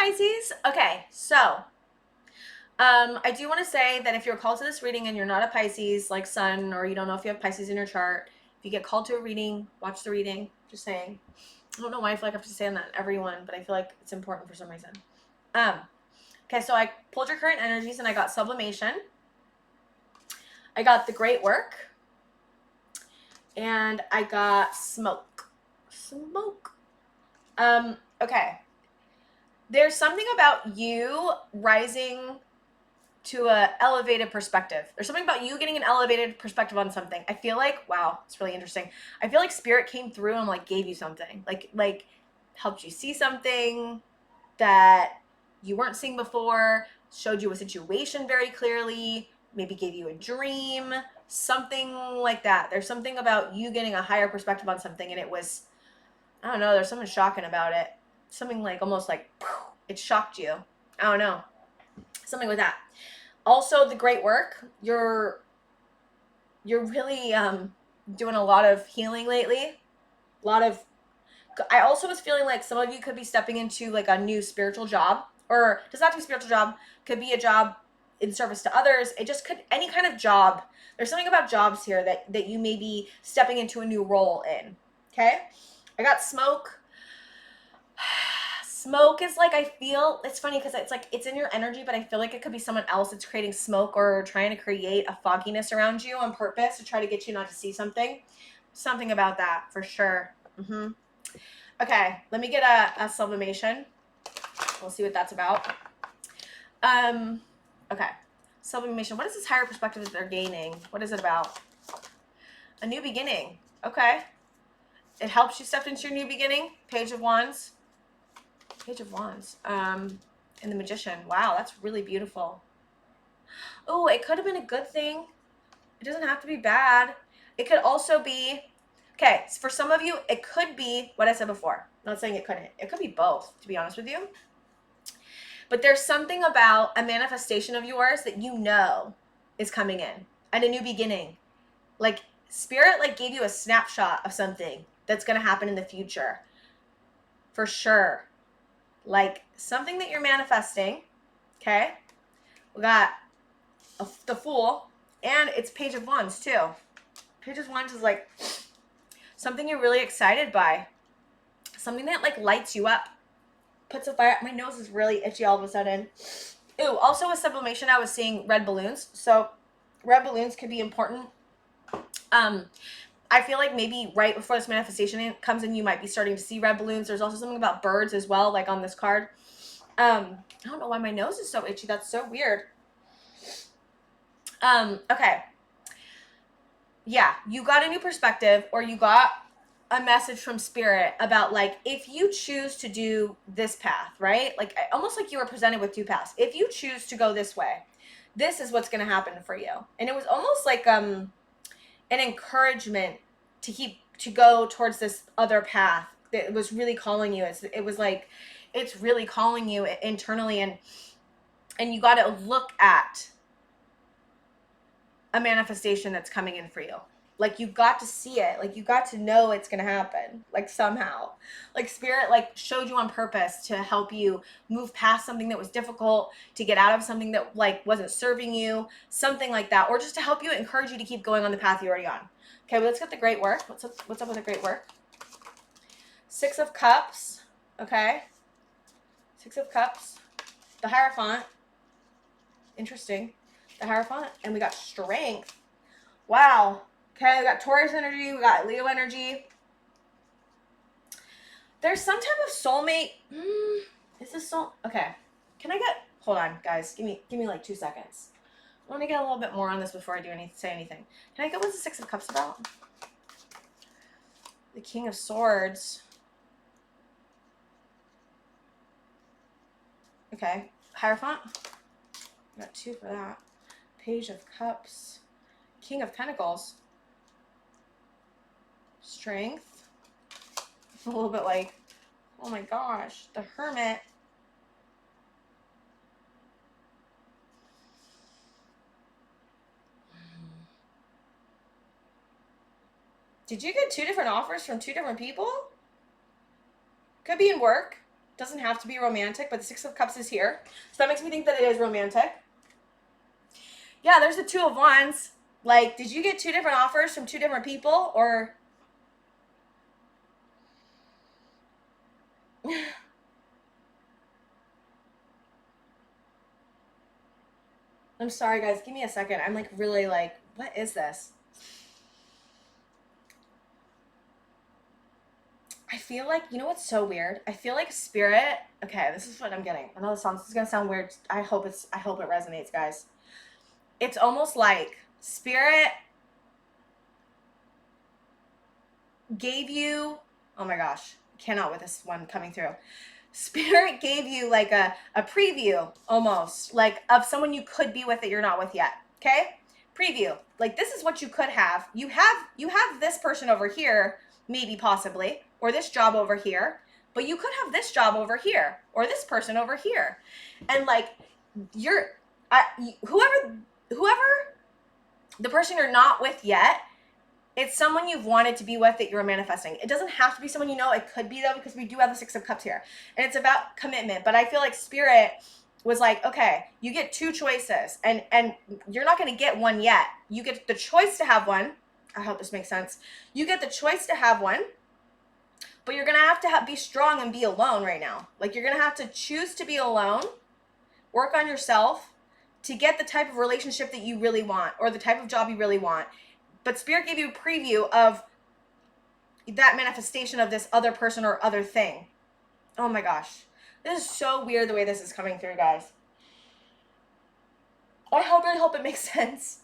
Pisces. Okay, so I do want to say that if you're called to this reading and you're not a Pisces, like Sun, or you don't know if you have Pisces in your chart, if you get called to a reading, watch the reading. Just saying. I don't know why I feel like I have to say that everyone, but I feel like it's important for some reason. Um, okay, so I pulled your current energies and I got sublimation. I got the great work. And I got smoke. Smoke. Okay. There's something about you rising to a elevated perspective. There's something about you getting an elevated perspective on something. I feel like, wow, it's really interesting. I feel like spirit came through and like gave you something. Like helped you see something that you weren't seeing before, showed you a situation very clearly, maybe gave you a dream, something like that. There's something about you getting a higher perspective on something, and it was, I don't know, there's something shocking about it. Something like almost like it shocked you. I don't know. Something with that. Also, the great work. You're really doing a lot of healing lately. A lot of, I also was feeling like some of you could be stepping into like a new spiritual job, or does not have to be a spiritual job, could be a job in service to others. It just could, any kind of job. There's something about jobs here that you may be stepping into a new role in. Okay. I got smoke. Smoke is like, I feel, it's funny because it's like it's in your energy, but I feel like it could be someone else that's creating smoke or trying to create a fogginess around you on purpose to try to get you not to see something. Something about that for sure. Okay, let me get a sublimation. We'll see what that's about. Okay, sublimation. What is this higher perspective that they're gaining? What is it about? A new beginning. Okay. It helps you step into your new beginning. Page of Wands. Page of Wands. And the Magician. Wow, that's really beautiful. Oh, it could have been a good thing. It doesn't have to be bad. It could also be, okay, for some of you, it could be what I said before. I'm not saying it couldn't. It could be both, to be honest with you. But there's something about a manifestation of yours that you know is coming in and a new beginning. Like spirit like gave you a snapshot of something that's going to happen in the future. For sure. Like something that you're manifesting. Okay. We got the Fool, and it's Page of Wands too. Page of Wands is like something you're really excited by. Something that like lights you up. Puts a fire. My nose is really itchy all of a sudden. Ooh, also with sublimation, I was seeing red balloons. So red balloons could be important. I feel like maybe right before this manifestation comes in, you might be starting to see red balloons. There's also something about birds as well, like on this card. I don't know why my nose is so itchy. That's so weird. Okay. Yeah, you got a new perspective, or you got a message from spirit about like, if you choose to do this path, right? Like almost like you were presented with two paths. If you choose to go this way, this is what's going to happen for you. And it was almost like an encouragement to go towards this other path that was really calling you. It was like, it's really calling you internally, and you got to look at a manifestation that's coming in for you. Like you got to see it. Like you got to know it's going to happen. Like somehow. Like spirit like showed you on purpose to help you move past something that was difficult, to get out of something that like wasn't serving you, something like that, or just to help you, encourage you to keep going on the path you're already on. Okay, well, let's get the great work. What's up with the great work? Six of Cups. Okay. Six of Cups. The Hierophant. Interesting. The Hierophant. And we got Strength. Wow. Okay, we got Taurus energy. We got Leo energy. There's some type of soulmate. Is this soul? Okay. Can I get... Hold on, guys. Give me like 2 seconds. I want to get a little bit more on this before I say anything. Can I get what's the Six of Cups about? The King of Swords. Okay. Hierophant. Got 2 for that. Page of Cups. King of Pentacles. Strength. A little bit like, oh my gosh, the Hermit. Did you get 2 different offers from 2 different people? Could be in work. Doesn't have to be romantic, but the Six of Cups is here. So that makes me think that it is romantic. Yeah, there's the Two of Wands. Like, did you get 2 different offers from 2 different people, or... I'm sorry, guys. Give me a second. I'm like really like, what is this? I feel like, you know what's so weird? I feel like Spirit, okay, this is what I'm getting. I know this is gonna sound weird. I hope it resonates, guys. It's almost like Spirit gave you, oh my gosh, cannot with this one coming through. Spirit gave you like a preview almost, like of someone you could be with that you're not with yet. Okay? Preview. Like, this is what you could have. You have this person over here, maybe possibly, or this job over here, but you could have this job over here, or this person over here. And like, whoever the person you're not with yet, it's someone you've wanted to be with that you're manifesting. It doesn't have to be someone you know. It could be, though, because we do have the Six of Cups here. And it's about commitment. But I feel like Spirit was like, okay, you get 2 choices. And you're not going to get one yet. You get the choice to have one. I hope this makes sense. You get the choice to have one. But you're going to have to be strong and be alone right now. Like, you're going to have to choose to be alone. Work on yourself to get the type of relationship that you really want. Or the type of job you really want. But Spirit gave you a preview of that manifestation of this other person or other thing. Oh my gosh. This is so weird the way this is coming through, guys. I really hope it makes sense.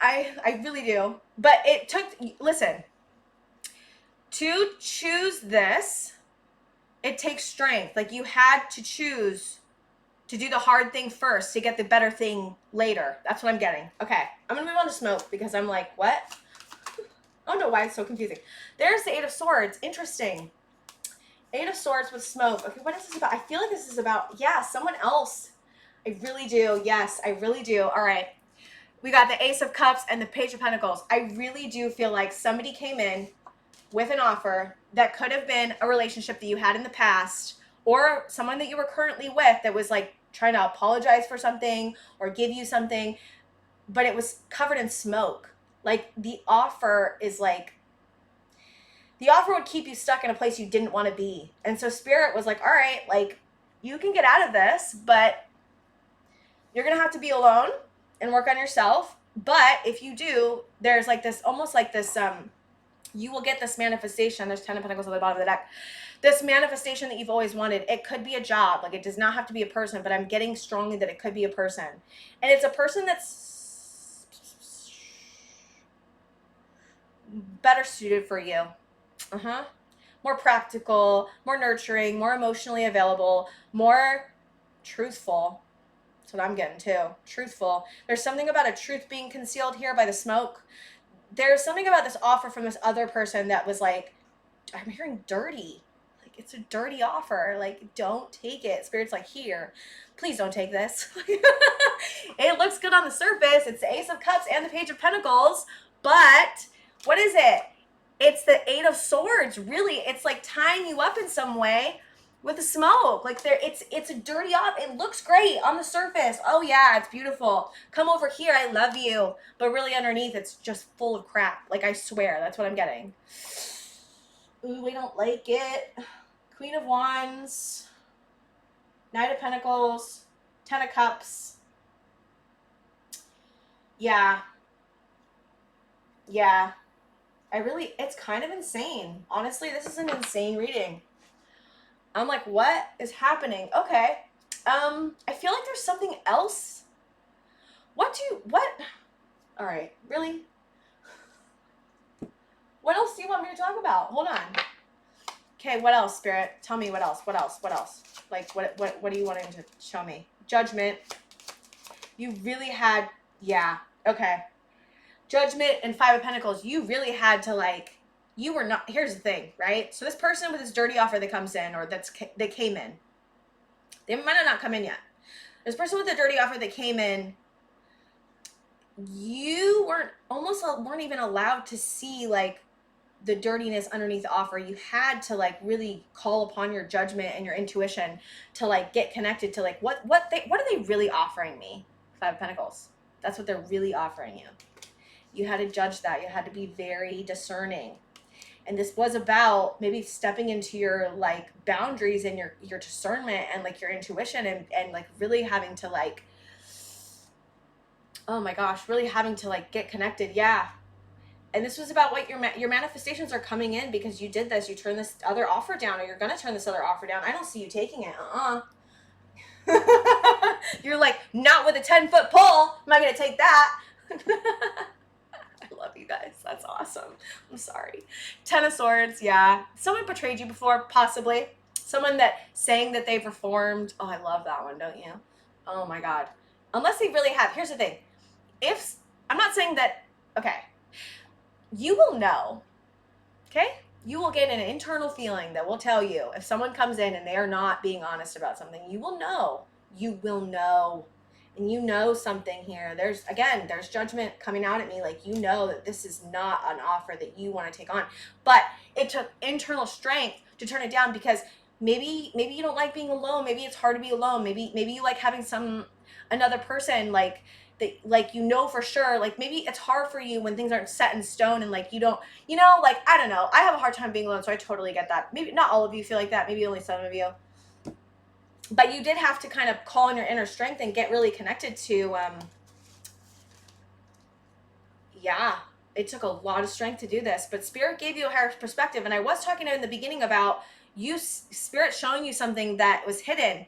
I really do. But it took, listen, to choose this, it takes strength. Like, you had to choose to do the hard thing first to get the better thing later. That's what I'm getting. Okay, I'm gonna move on to smoke because I'm like, what? I don't know why it's so confusing. There's the Eight of Swords. Interesting. Eight of Swords with smoke. Okay, what is this about? I feel like this is about, yeah, someone else. I really do. Yes, I really do. All right. We got the Ace of Cups and the Page of Pentacles. I really do feel like somebody came in with an offer that could have been a relationship that you had in the past, or someone that you were currently with that was like trying to apologize for something or give you something, but it was covered in smoke. Like, the offer is like, the offer would keep you stuck in a place you didn't want to be. And so Spirit was like, all right, like, you can get out of this, but you're going to have to be alone and work on yourself. But if you do, there's like this, almost like this, you will get this manifestation. There's 10 of Pentacles on the bottom of the deck. This manifestation that you've always wanted. It could be a job. Like, it does not have to be a person, but I'm getting strongly that it could be a person. And it's a person that's better suited for you. More practical, more nurturing, more emotionally available, more truthful. That's what I'm getting too. Truthful. There's something about a truth being concealed here by the smoke. There's something about this offer from this other person that was like, I'm hearing dirty. Like, it's a dirty offer. Like, don't take it. Spirit's like, here, please don't take this. It looks good on the surface. It's the Ace of Cups and the Page of Pentacles. But what is it? It's the Eight of Swords. Really, it's like tying you up in some way with the smoke. Like, it's a dirty off. It looks great on the surface. Oh yeah, it's beautiful. Come over here, I love you. But really underneath, it's just full of crap. Like, I swear, that's what I'm getting. Ooh, we don't like it. Queen of Wands, Knight of Pentacles, 10 of Cups. Yeah. It's kind of insane. Honestly, this is an insane reading. I'm like, what is happening? Okay. I feel like there's something else. What? All right, really? What else do you want me to talk about? Hold on. Okay, what else, Spirit? Tell me what else. Like, what are you wanting to show me? Judgment. You really had, yeah, okay. Judgment and Five of Pentacles. You really had to, like, you were not, here's the thing, right? So this person with this dirty offer that comes in, or they came in. They might have not come in yet. This person with the dirty offer that came in, you weren't even allowed to see, like, the dirtiness underneath the offer. You had to like really call upon your judgment and your intuition to like get connected to like what are they really offering me? Five of Pentacles. That's what they're really offering you. You had to judge that. You had to be very discerning. And this was about maybe stepping into your like boundaries and your discernment and like your intuition and like really having to like, oh my gosh, really having to like get connected. Yeah. And this was about what your manifestations are coming in because you did this. You turned this other offer down, or you're going to turn this other offer down. I don't see you taking it. You're like, not with a 10-foot pole. Am I going to take that? I love you guys. That's awesome. I'm sorry. 10 of Swords. Yeah. Someone betrayed you before, possibly. Someone that saying that they've reformed. Oh, I love that one, don't you? Oh my God. Unless they really have. Here's the thing. If I'm not saying that, okay, you will know, okay? You will get an internal feeling that will tell you if someone comes in and they are not being honest about something, you will know. You will know. And you know something here. There's judgment coming out at me. Like, you know that this is not an offer that you want to take on. But it took internal strength to turn it down because maybe you don't like being alone. Maybe it's hard to be alone. Maybe you like having another person like that, like, you know, for sure. Like, maybe it's hard for you when things aren't set in stone and like you don't, you know, like, I don't know. I have a hard time being alone, so I totally get that. Maybe not all of you feel like that. Maybe only some of you. But you did have to kind of call on your inner strength and get really connected to, yeah, it took a lot of strength to do this. But Spirit gave you a higher perspective. And I was talking in the beginning about you, Spirit showing you something that was hidden.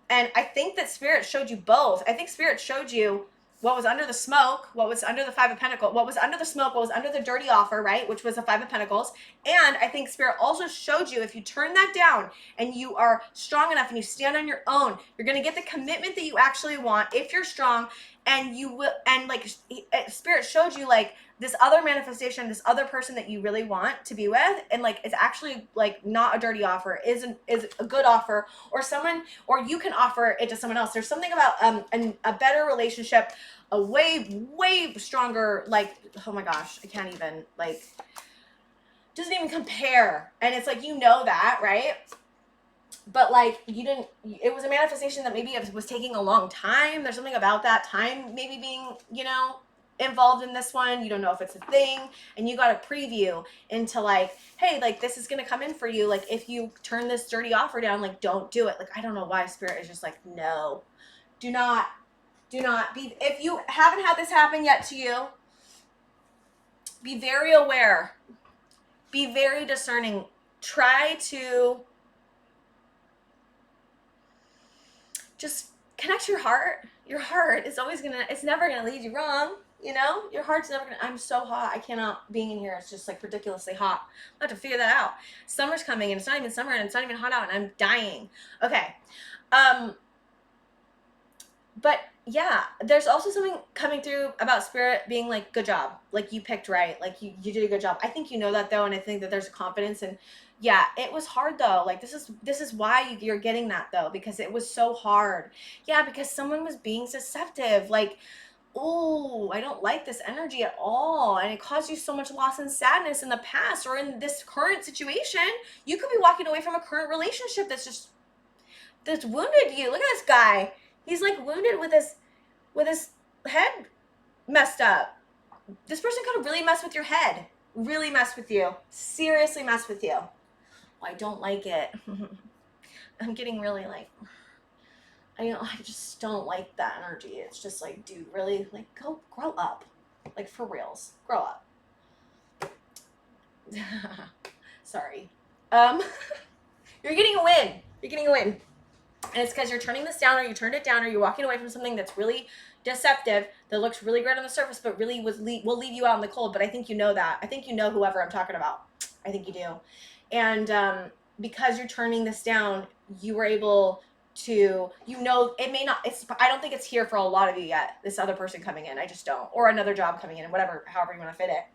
And I think that Spirit showed you both. I think Spirit showed you what was under the smoke, what was under the Five of Pentacles, what was under the smoke, what was under the dirty offer, right? Which was the Five of Pentacles. And I think Spirit also showed you if you turn that down and you are strong enough and you stand on your own, you're going to get the commitment that you actually want if you're strong. And you will, and like Spirit showed you like this other manifestation, this other person that you really want to be with, and like it's actually like not a dirty offer, is a good offer, or someone, or you can offer it to someone else. There's something about a better relationship, a way stronger, like, oh my gosh, I can't even, like, doesn't even compare. And it's like, you know that, right? But like, you didn't, it was a manifestation that maybe it was taking a long time. There's something about that time maybe being, you know, involved in this one. You don't know if it's a thing, and you got a preview into like, hey, like, this is going to come in for you. Like, if you turn this dirty offer down, like, don't do it. Like, I don't know why Spirit is just like, no, do not be, if you haven't had this happen yet to you, be very aware, be very discerning, try to just connect your heart. Your heart is always it's never gonna lead you wrong. You know, your heart's never gonna, I'm so hot. I cannot, being in here, it's just like ridiculously hot. I have to figure that out. Summer's coming and it's not even summer and it's not even hot out and I'm dying. Okay. But yeah, there's also something coming through about Spirit being like, good job. Like, you picked right. Like, you did a good job. I think you know that though. And I think that there's a confidence, and yeah, it was hard though. Like, this is why you're getting that though, because it was so hard. Yeah, because someone was being deceptive. Like, oh, I don't like this energy at all. And it caused you so much loss and sadness in the past or in this current situation. You could be walking away from a current relationship that's wounded you. Look at this guy. He's like wounded with his head messed up. This person could have really messed with your head. Really messed with you. Seriously messed with you. Well, I don't like it. I'm getting really like, I just don't like that energy. It's just like, dude, really, like, go grow up. Like, for reals. Grow up. Sorry. You're getting a win. You're getting a win. And it's because you're turning this down, or you turned it down, or you're walking away from something that's really deceptive, that looks really great on the surface, but really will leave you out in the cold. But I think you know that. I think you know whoever I'm talking about. I think you do. And because you're turning this down, you were able to, you know, it may not, I don't think it's here for a lot of you yet, this other person coming in. I just don't. Or another job coming in, whatever, however you want to fit it.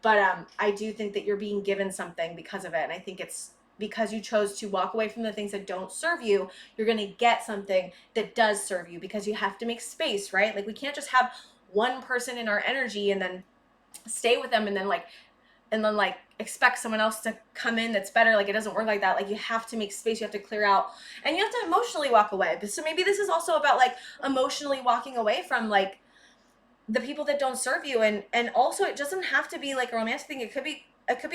But I do think that you're being given something because of it. And I think it's because you chose to walk away from the things that don't serve you, you're going to get something that does serve you, because you have to make space, right? Like, we can't just have one person in our energy and then stay with them and then like and then like expect someone else to come in that's better. Like it doesn't work like that. Like you have to make space, you have to clear out, and you have to emotionally walk away. But so maybe this is also about like emotionally walking away from like the people that don't serve you, and also it doesn't have to be like a romantic thing. It could be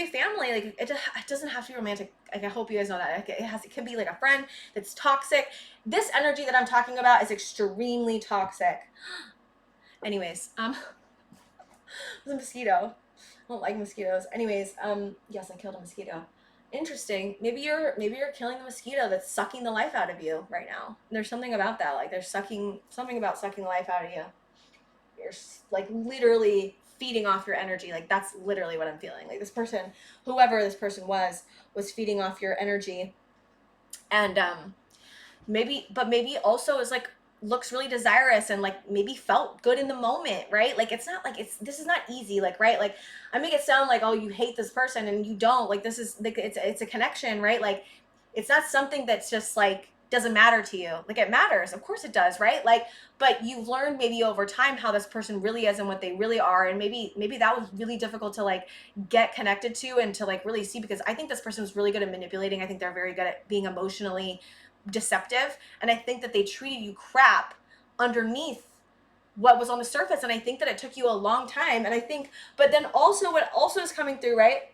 family. Like it doesn't have to be romantic. Like I hope you guys know that. Like it could be like a friend that's toxic. This energy that I'm talking about is extremely toxic. Anyways, it's a mosquito. I don't like mosquitoes. Anyways, yes, I killed a mosquito. Interesting. Maybe you're killing the mosquito that's sucking the life out of you right now. There's something about that. Like there's something about sucking the life out of you. You're like literally feeding off your energy. Like that's literally what I'm feeling. Like this person, whoever this person was feeding off your energy. And maybe also is like looks really desirous and like maybe felt good in the moment, right? Like it's not like this is not easy, like, right? Like I make it sound like, oh, you hate this person, and you don't. Like this is like it's a connection, right? Like it's not something that's just like doesn't matter to you. Like it matters, of course it does, right? Like but you've learned maybe over time how this person really is and what they really are, and maybe that was really difficult to like get connected to and to like really see, because I think this person was really good at manipulating. I think they're very good at being emotionally deceptive, and I think that they treated you crap underneath what was on the surface, and I think that it took you a long time. And I think, but then also what also is coming through, right,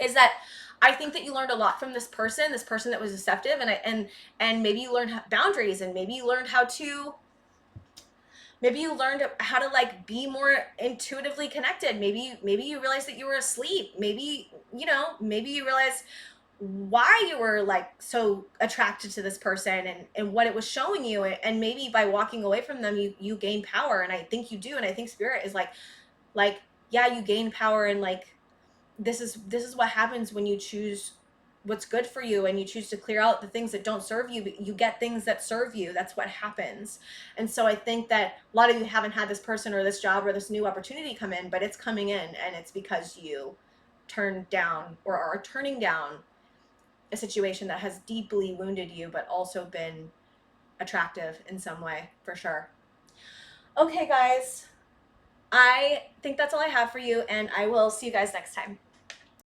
is that I think that you learned a lot from this person that was deceptive, and maybe you learned boundaries, and maybe you learned how to like be more intuitively connected. Maybe you realized that you were asleep. Maybe you realized why you were like so attracted to this person, and what it was showing you, and maybe by walking away from them you gain power. And I think you do, and I think spirit is like yeah, you gain power, and like this is what happens when you choose what's good for you, and you choose to clear out the things that don't serve you, but you get things that serve you. That's what happens. And so I think that a lot of you haven't had this person or this job or this new opportunity come in, but it's coming in, and it's because you turned down or are turning down a situation that has deeply wounded you, but also been attractive in some way, for sure. Okay, guys, I think that's all I have for you, and I will see you guys next time.